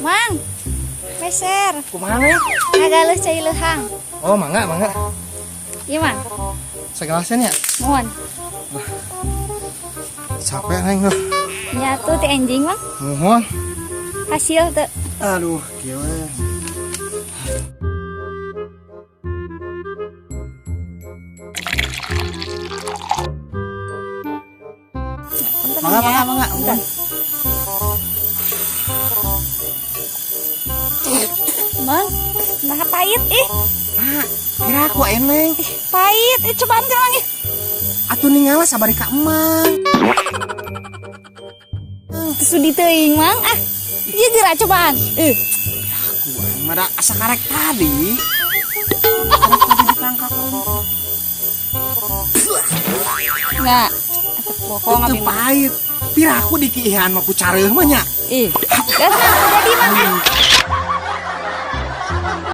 Mang, meser. Kumaha nih? Agak leuh cai leuhang. Oh, mangga. Ieu Mang, Segelasnya ya? mohon. Capek neng loh. Nyatu ti enjing Mang. Mohon. Hasil teu. Aduh, gimana? Mangga. Bentar. Mang, nah pahit ih. Ah, kira aku eneng. Pahit, cobaan ka Mang ih. Atuh ningala sabari ka emang. Sudi teuing Mang. Ah, ieu geura cobaan. Aku mah asa karek tadi. Karek tadi ditangkap. Enggak. Atuh bohong Itu abi Mang. pahit. Piraku dikihan mah ku careuh mah nya. Ih, geus Mang, jadi Mang.